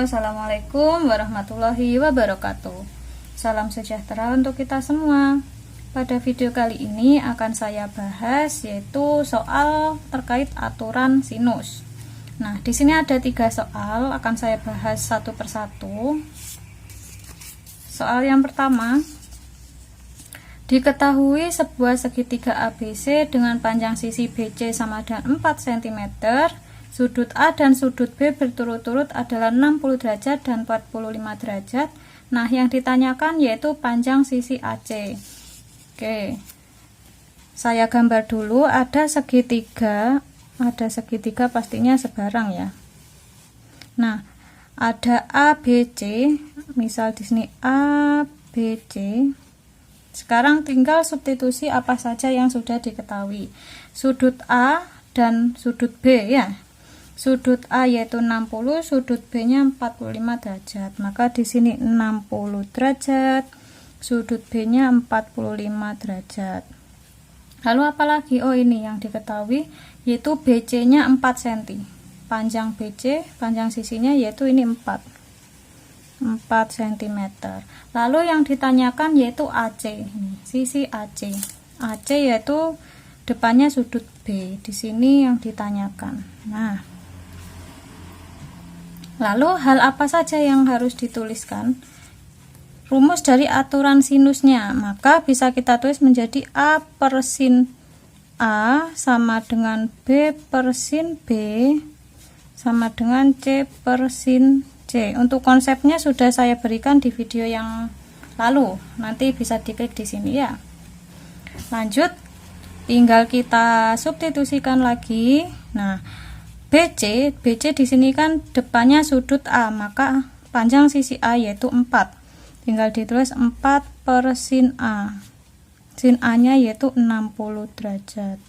Assalamualaikum warahmatullahi wabarakatuh. Salam sejahtera untuk kita semua. Pada video kali ini akan saya bahas yaitu soal terkait aturan sinus. Nah, di sini ada 3 soal, akan saya bahas satu persatu. Soal yang pertama, diketahui sebuah segitiga ABC dengan panjang sisi BC sama dengan 4 cm, sudut A dan sudut B berturut-turut adalah 60 derajat dan 45 derajat. Nah, yang ditanyakan yaitu panjang sisi AC. Oke, saya gambar dulu. Ada segitiga pastinya sebarang ya. Nah, ada ABC, misal di sini ABC. Sekarang tinggal substitusi apa saja yang sudah diketahui. Sudut A dan sudut B ya. Sudut A yaitu 60, sudut B-nya 45 derajat. Maka di sini 60 derajat, sudut B-nya 45 derajat. Lalu apalagi? Oh, ini yang diketahui yaitu BC-nya 4 cm. Panjang BC, panjang sisinya yaitu ini 4 cm. Lalu yang ditanyakan yaitu AC. Ini, sisi AC. AC yaitu depannya sudut B. Di sini yang ditanyakan. Nah, lalu hal apa saja yang harus dituliskan? Rumus dari aturan sinusnya, maka bisa kita tulis menjadi A per sin A sama dengan B per sin B sama dengan C per sin C. Untuk konsepnya sudah saya berikan di video yang lalu, nanti bisa diklik di sini ya. Lanjut, tinggal kita substitusikan lagi. Nah, BC di sini kan depannya sudut A, maka panjang sisi A yaitu 4. Tinggal ditulis 4 per sin A. Sin A-nya yaitu 60 derajat.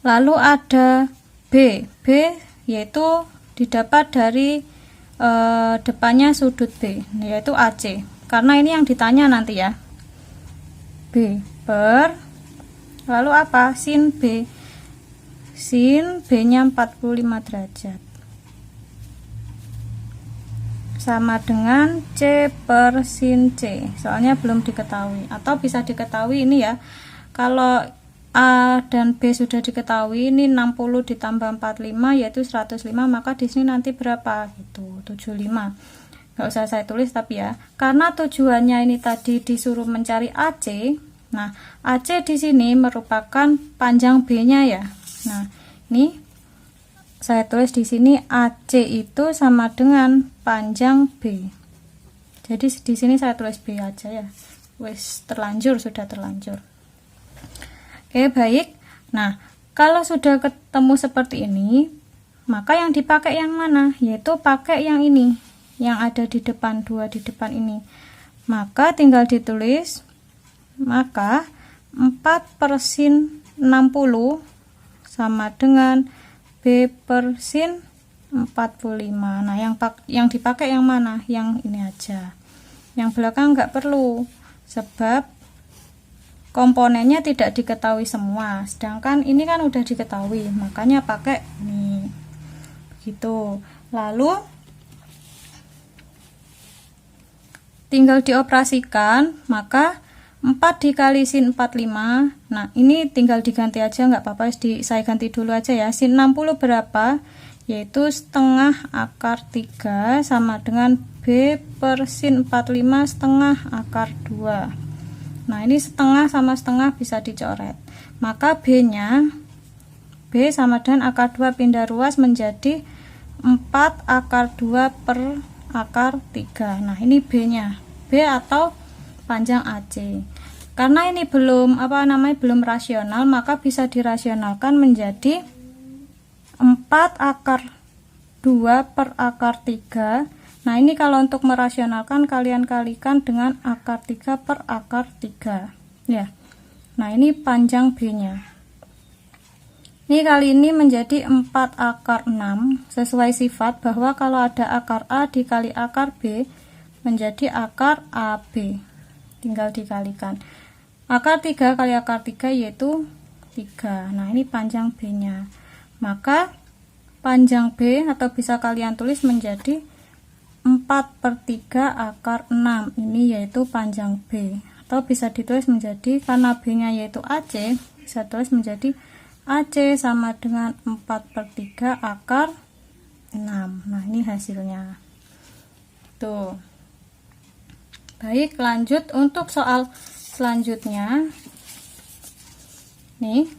Lalu ada B yaitu didapat dari depannya sudut B, yaitu AC. Karena ini yang ditanya nanti ya. B per, lalu apa? Sin B. Sin B-nya 45 derajat. Sama dengan C per sin C. Soalnya belum diketahui. Atau bisa diketahui ini ya. Kalau A dan B sudah diketahui, ini 60 ditambah 45 yaitu 105, maka di sini nanti berapa? Gitu, 75. Nggak usah saya tulis tapi ya. Karena tujuannya ini tadi disuruh mencari AC. Nah, AC di sini merupakan panjang B-nya ya. Nah, ini saya tulis di sini AC itu sama dengan panjang B. Jadi di sini saya tulis B aja ya. Wes terlanjur, sudah terlanjur. Oke, baik. Nah, kalau sudah ketemu seperti ini, maka yang dipakai yang mana? Yaitu pakai yang ini, yang ada di depan, 2 di depan ini. Maka tinggal ditulis, maka 4 per sin 60 sama dengan B per sin 45. Nah, yang dipakai yang mana? Yang ini aja. Yang belakang nggak perlu, sebab komponennya tidak diketahui semua. Sedangkan ini kan udah diketahui, makanya pakai ini. Begitu. Lalu tinggal dioperasikan, maka 4 dikali sin 45. Nah, ini tinggal diganti aja, nggak apa-apa, saya ganti dulu aja ya. Sin 60 berapa? Yaitu setengah akar 3 sama dengan B per sin 45 setengah akar 2. Nah, ini setengah sama setengah bisa dicoret. Maka B-nya, B sama dengan akar 2 pindah ruas menjadi 4 akar 2 per akar 3. Nah, ini B-nya. B atau panjang AC. Karena ini belum belum rasional, maka bisa dirasionalkan menjadi 4 akar 2 per akar 3. Nah, ini kalau untuk merasionalkan kalian kalikan dengan akar 3 per akar 3 ya. Nah, ini panjang B-nya. Ini kali ini menjadi 4 akar 6 sesuai sifat bahwa kalau ada akar A dikali akar B menjadi akar AB. Tinggal dikalikan. Akar 3 kali akar 3 yaitu 3. Nah, ini panjang B-nya. Maka panjang B, atau bisa kalian tulis menjadi 4/3 akar 6. Ini yaitu panjang B, atau bisa ditulis menjadi, karena B nya yaitu AC, bisa tulis menjadi AC sama dengan 4/3 akar 6. Nah, ini hasilnya tuh. Baik, lanjut untuk soal selanjutnya. Nih,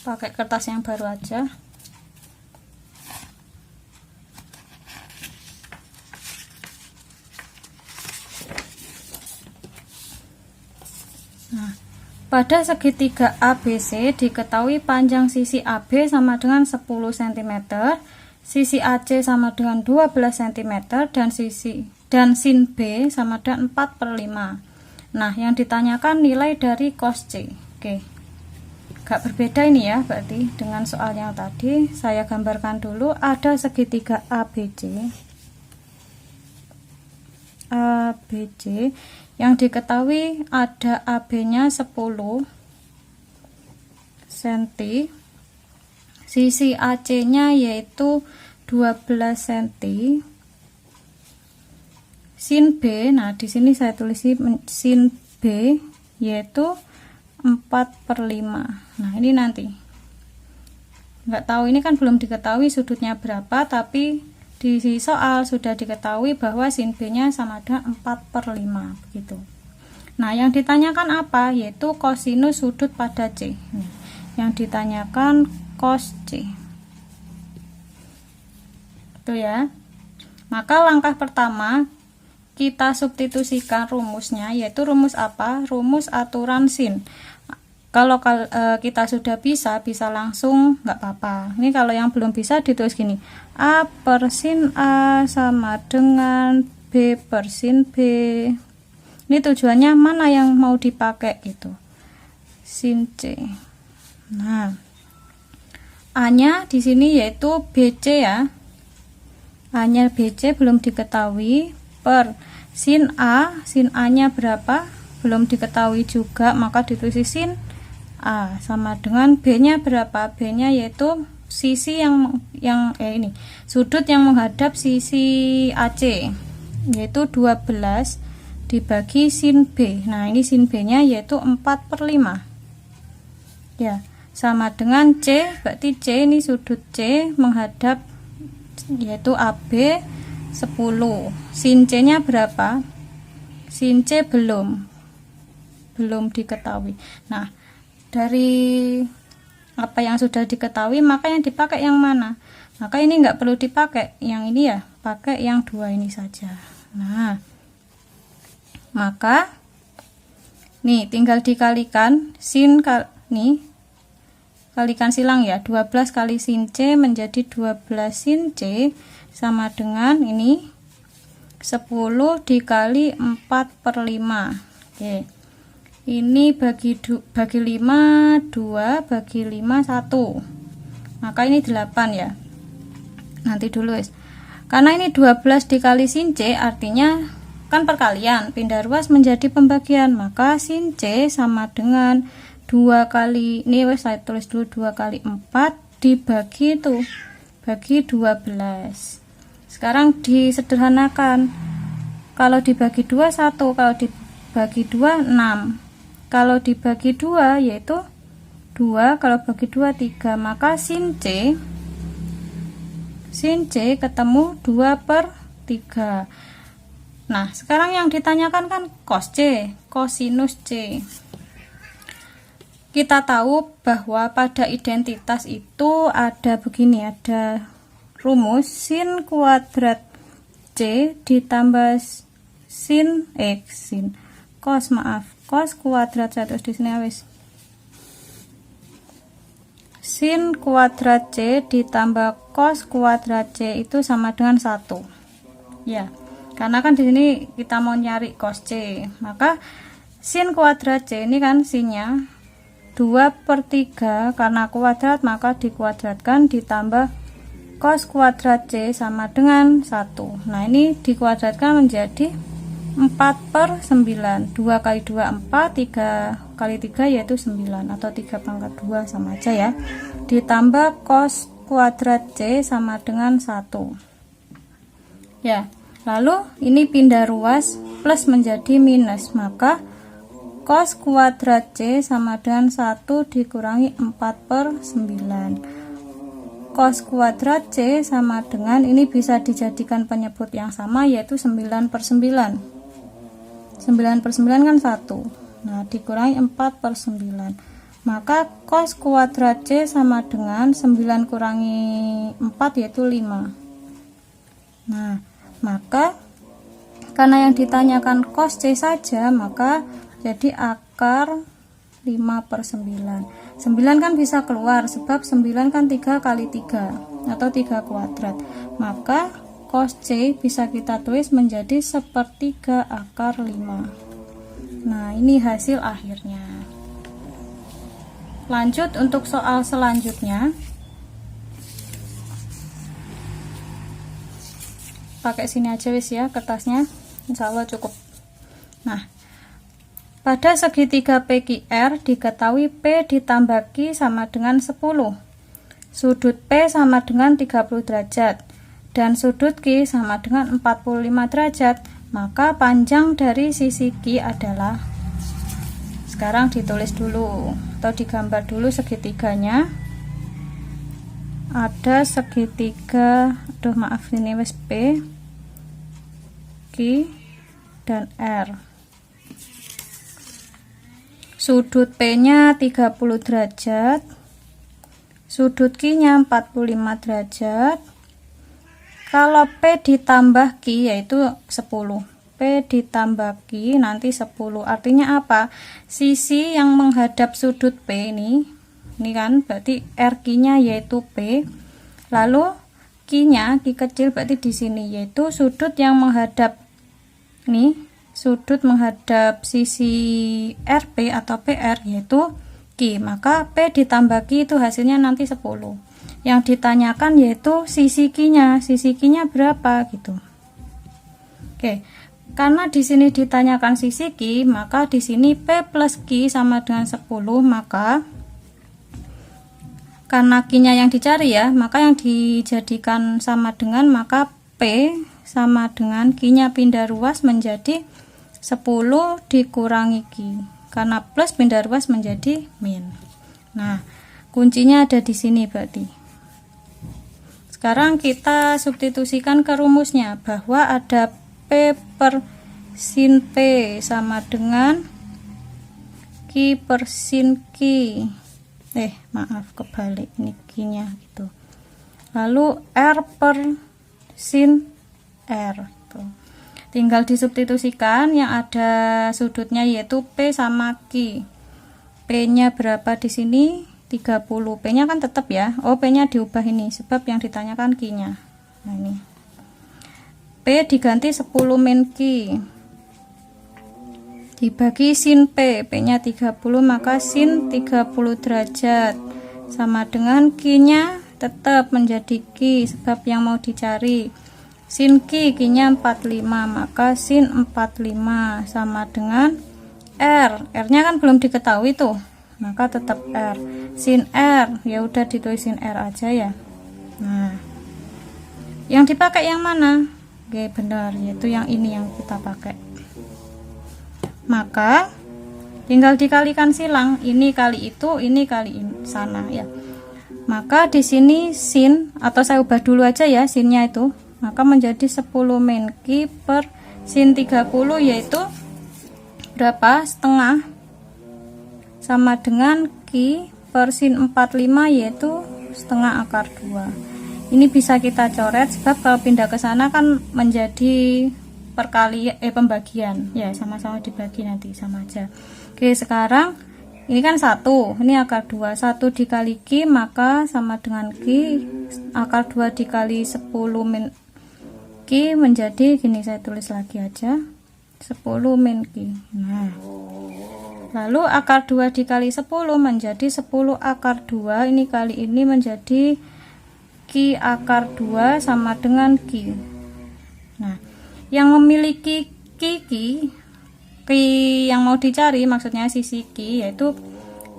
pakai kertas yang baru aja. Nah, pada segitiga ABC diketahui panjang sisi AB sama dengan 10 cm, sisi AC sama dengan 12 cm, dan sin B sama dengan 4/5. Nah, yang ditanyakan nilai dari cos C. Oke, gak berbeda ini ya, berarti dengan soal yang tadi. Saya gambarkan dulu. Ada segitiga ABC yang diketahui ada AB nya 10 cm, sisi AC nya yaitu 12 cm, sin B, nah di sini saya tulis sin B yaitu 4/5. Nah, ini nanti nggak tahu, ini kan belum diketahui sudutnya berapa, tapi di soal sudah diketahui bahwa sin B nya sama dengan 4/5 begitu. Nah, yang ditanyakan apa? Yaitu kosinus sudut pada C. Yang ditanyakan cos C itu ya. Maka langkah pertama kita substitusikan rumusnya, yaitu rumus apa? Rumus aturan sin. Kalau kita sudah bisa langsung, nggak apa-apa. Ini kalau yang belum bisa ditulis gini, A per sin A sama dengan B per sin B. Ini tujuannya mana yang mau dipakai gitu, sin C. Nah, A nya di sini yaitu BC ya. A nya BC belum diketahui, per sin A nya berapa belum diketahui juga, maka ditulis sin A sama dengan B nya berapa. B nya yaitu sisi ini sudut yang menghadap sisi AC, yaitu 12 dibagi sin B. Nah, ini sin B nya yaitu 4/5 ya, sama dengan C. Berarti C ini sudut C menghadap yaitu AB 10. Sin C nya berapa? Sin C belum diketahui. Nah, dari apa yang sudah diketahui, maka yang dipakai yang mana? Maka ini nggak perlu dipakai yang ini ya, pakai yang dua ini saja. Nah, maka nih tinggal dikalikan sin nih, kalikan silang ya, 12 kali sin C menjadi 12 sin C sama dengan ini 10 dikali 4/5. Oke, ini bagi 5 2, bagi 5 1, maka ini 8 ya. Nanti dulu guys, karena ini 12 dikali sin C artinya kan perkalian, pindah ruas menjadi pembagian, maka sin C sama dengan 2 kali, ini saya tulis dulu 2 kali 4 dibagi itu bagi 12. Sekarang disederhanakan, kalau dibagi 2 1, kalau dibagi 2 6, kalau dibagi 2 yaitu 2, kalau bagi 2 3, maka sin C ketemu 2/3. Nah, sekarang yang ditanyakan kan cos C, kosinus C. Kita tahu bahwa pada identitas itu ada begini, ada rumus sin kuadrat C ditambah cos kuadrat, saya tulis di sini wis. Sin kuadrat C ditambah cos kuadrat C itu sama dengan 1. Ya. Karena kan di sini kita mau nyari cos C, maka sin kuadrat C ini kan sinnya 2/3, karena kuadrat maka dikuadratkan ditambah cos kuadrat C sama dengan 1. Nah, ini dikuadratkan menjadi 4/9. 2 kali 2 4, 3 kali 3 yaitu 9, atau 3/2 sama aja ya. Ditambah cos kuadrat C sama dengan 1. Ya, lalu ini pindah ruas plus menjadi minus, maka cos kuadrat C sama dengan 1 dikurangi 4/9. Cos kuadrat C sama dengan, ini bisa dijadikan penyebut yang sama, yaitu 9/9. 9/9 kan 1. Nah, dikurangi 4/9. Maka cos kuadrat C sama dengan 9 kurangi 4 yaitu 5. Nah, maka karena yang ditanyakan cos C saja, maka jadi akar 5/9. 9 kan bisa keluar, sebab 9 kan 3 kali 3 atau 3 kuadrat. Maka cos C bisa kita tulis menjadi 1/3 akar 5. Nah, ini hasil akhirnya. Lanjut untuk soal selanjutnya. Pakai sini aja wis ya kertasnya, insya Allah cukup. Nah, pada segitiga PQR diketahui P ditambah Q sama dengan 10. Sudut P sama dengan 30 derajat dan sudut Q sama dengan 45 derajat. Maka panjang dari sisi Q adalah, sekarang ditulis dulu atau digambar dulu segitiganya. Ada segitiga, maaf ini wis P, Q dan R. Sudut P nya 30 derajat, sudut Q nya 45 derajat. Kalau P ditambah Q yaitu 10, P ditambah Q nanti 10, artinya apa? Sisi yang menghadap sudut P ini kan berarti RQ nya yaitu P, lalu Q nya, Q kecil berarti di sini, yaitu sudut yang menghadap nih, sudut menghadap sisi RP atau PR yaitu Q. Maka P ditambah Q itu hasilnya nanti 10. Yang ditanyakan yaitu sisi Q nya, sisi Q nya berapa gitu. Oke. Karena di sini ditanyakan sisi Q, maka di sini P plus Q sama dengan 10, maka karena Q-nya yang dicari ya, maka yang dijadikan sama dengan, maka P sama dengan Q-nya pindah ruas menjadi 10 dikurangi Q. Karena plus pindah ruas menjadi min. Nah, kuncinya ada di sini berarti. Sekarang kita substitusikan ke rumusnya bahwa ada P per sin P sama dengan Q per sin Q. Maaf kebalik, ini Q nya gitu. Lalu R per sin R gitu. Tinggal disubstitusikan, yang ada sudutnya yaitu P sama Q. P nya berapa di sini? 30. P nya kan tetap ya. P nya diubah ini sebab yang ditanyakan Q nya. Nah, ini P diganti 10 min Q dibagi sin P, P nya 30, maka sin 30 derajat sama dengan Q nya tetap menjadi Q sebab yang mau dicari. Sin Q, Q nya 45, maka sin 45 sama dengan R. R nya kan belum diketahui tuh, maka tetap R. Sin R, ya udah ditulisin R aja ya. Nah, yang dipakai yang mana? Oke, benar, yaitu yang ini yang kita pakai. Maka tinggal dikalikan silang, ini kali itu, ini kali ini, sana ya. Maka di sini sin, atau saya ubah dulu aja ya sinnya itu, maka menjadi 10 min Q per sin 30 yaitu berapa? Setengah sama dengan Q per sin 45 yaitu setengah akar 2. Ini bisa kita coret sebab kalau pindah ke sana kan menjadi pembagian ya, sama-sama dibagi nanti sama aja. Oke, sekarang ini kan 1, ini akar 2, 1 dikali Q maka sama dengan Q akar 2 dikali 10 min Q menjadi gini, saya tulis lagi aja 10 min Q. Nah, lalu akar 2 dikali 10 menjadi 10 akar 2, ini kali ini menjadi Q akar 2 sama dengan Q. Nah, yang memiliki Q yang mau dicari maksudnya sisi Q yaitu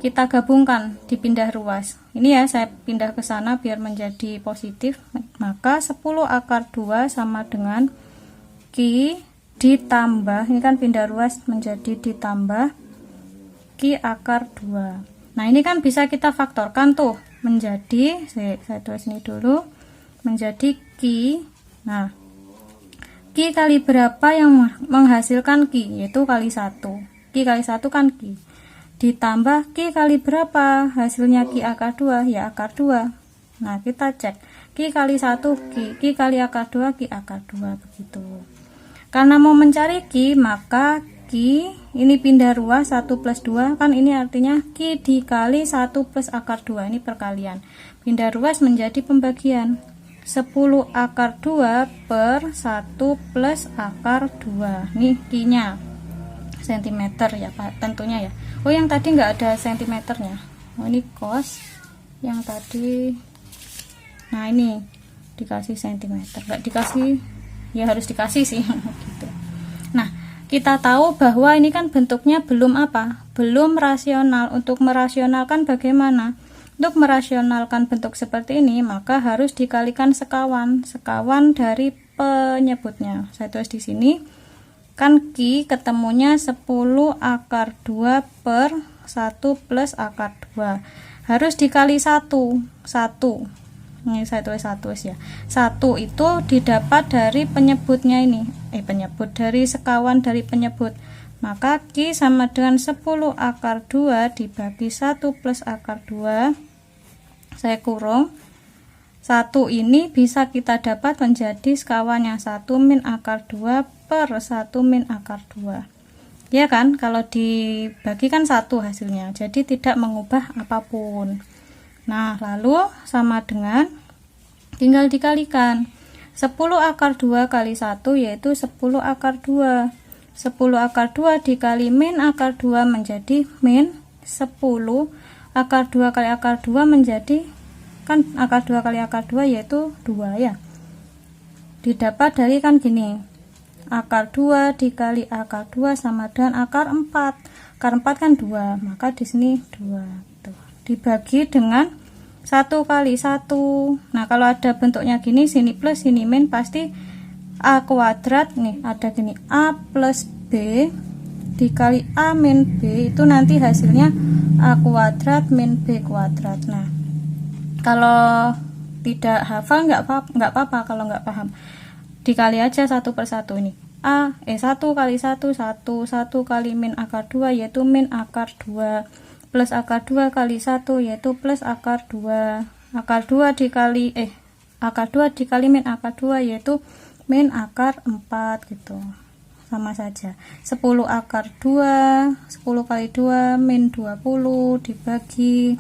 kita gabungkan, dipindah ruas. Ini ya, saya pindah ke sana biar menjadi positif. Maka 10 akar 2 sama dengan Q ditambah, ini kan pindah ruas menjadi ditambah Q akar 2. Nah, ini kan bisa kita faktorkan tuh menjadi, saya tulis ini dulu, menjadi Q. Nah, Q kali berapa yang menghasilkan Q, yaitu kali 1. Q kali 1 kan Q. Ditambah Q kali berapa hasilnya Q akar 2, ya akar 2. Nah, kita cek Q kali 1 Q, Q kali akar 2 Q akar 2, begitu. Karena mau mencari Q, maka Q ini pindah ruas 1 plus 2, kan ini artinya Q dikali 1 plus akar 2, ini perkalian. Pindah ruas menjadi pembagian, 10 akar 2 per 1 plus akar 2. Nih Q-nya cm ya Pak, tentunya ya. Oh, yang tadi nggak ada sentimeternya. Oh, ini cos yang tadi. Nah, ini dikasih sentimeter, nggak dikasih, ya harus dikasih sih gitu. Nah, kita tahu bahwa ini kan bentuknya belum apa, belum rasional. Untuk merasionalkan bagaimana? Untuk merasionalkan bentuk seperti ini, maka harus dikalikan sekawan dari penyebutnya. Saya tulis di sini. Kan Q ketemunya 10 akar 2 per 1 plus akar 2. Harus dikali 1. Ini saya tulis 1 ya. 1 itu didapat dari penyebutnya ini. Penyebut dari sekawan dari penyebut. Maka Q sama dengan 10 akar 2 dibagi 1 plus akar 2. Saya kurung. 1 ini bisa kita dapat menjadi sekawannya 1 min akar 2 per 1 min akar 2. Ya kan, kalau dibagi kan 1 hasilnya, jadi tidak mengubah apapun. Nah, lalu sama dengan, tinggal dikalikan 10 akar 2 kali 1 yaitu 10 akar 2. 10 akar 2 dikali min akar 2 menjadi min 10 akar 2 kali akar 2 menjadi, kan akar 2 kali akar 2 yaitu 2 ya. Didapat dari kan gini, akar 2 dikali akar 2 sama dengan akar 4. Akar 4 kan 2, maka di sini 2. Tuh. Dibagi dengan 1 kali 1. Nah, kalau ada bentuknya gini, sini plus, sini min, pasti A kuadrat, nih ada gini, A plus B dikali A min B, itu nanti hasilnya A kuadrat min B kuadrat. Nah, kalau tidak hafal nggak apa-apa, kalau nggak paham dikali aja 1 per 1 ini. 1 kali 1 1 kali min akar 2 yaitu min akar 2 plus akar 2 kali 1 yaitu plus akar 2. Akar 2 dikali akar 2 dikali min akar 2 yaitu min akar 4 gitu. Sama saja. 10 akar 2, 10 kali 2 min 20 dibagi.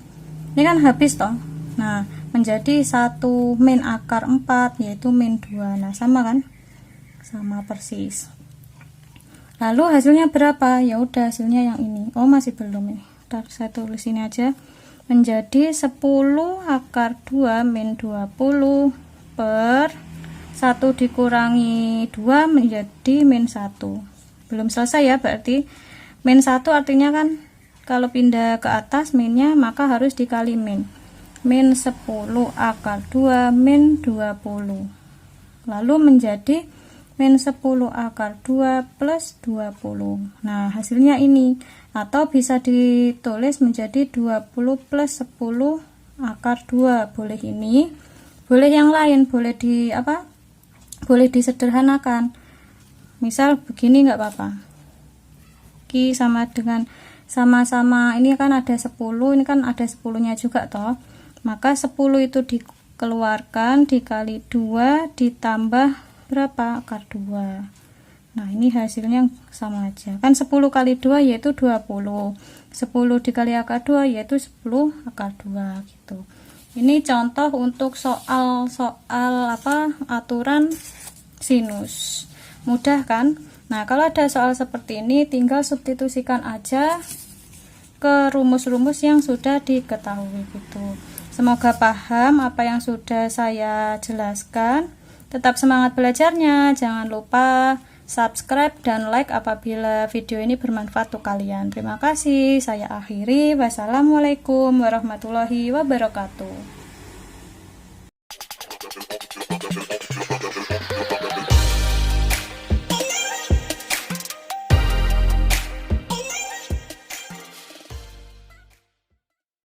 Ini kan habis toh. Nah, menjadi 1 min akar 4 yaitu min 2. Nah, sama kan? Sama persis. Lalu hasilnya berapa? Ya udah, hasilnya yang ini. Oh, masih belum ini. Ntar saya tulis ini aja. Menjadi 10 akar 2 min 20 per 1 dikurangi 2 menjadi min 1. Belum selesai ya, berarti min 1 artinya kan kalau pindah ke atas minnya maka harus dikali min. Min 10 akar 2 min 20. Lalu menjadi min 10 akar 2 plus 20. Nah, hasilnya ini. Atau bisa ditulis menjadi 20 plus 10 akar 2. Boleh ini, boleh yang lain, boleh boleh disederhanakan. Misal begini nggak apa-apa. Q sama dengan sama-sama, ini kan ada 10, ini kan ada 10-nya juga toh. Maka 10 itu dikeluarkan dikali 2 ditambah berapa? Akar 2. Nah, ini hasilnya sama aja. Kan 10 kali 2 yaitu 20. 10 dikali akar 2 yaitu 10 akar 2 gitu. Ini contoh untuk soal aturan sinus. Mudah kan? Nah, kalau ada soal seperti ini tinggal substitusikan aja ke rumus-rumus yang sudah diketahui gitu. Semoga paham apa yang sudah saya jelaskan. Tetap semangat belajarnya. Jangan lupa subscribe dan like apabila video ini bermanfaat untuk kalian. Terima kasih, saya akhiri. Wassalamualaikum warahmatullahi wabarakatuh.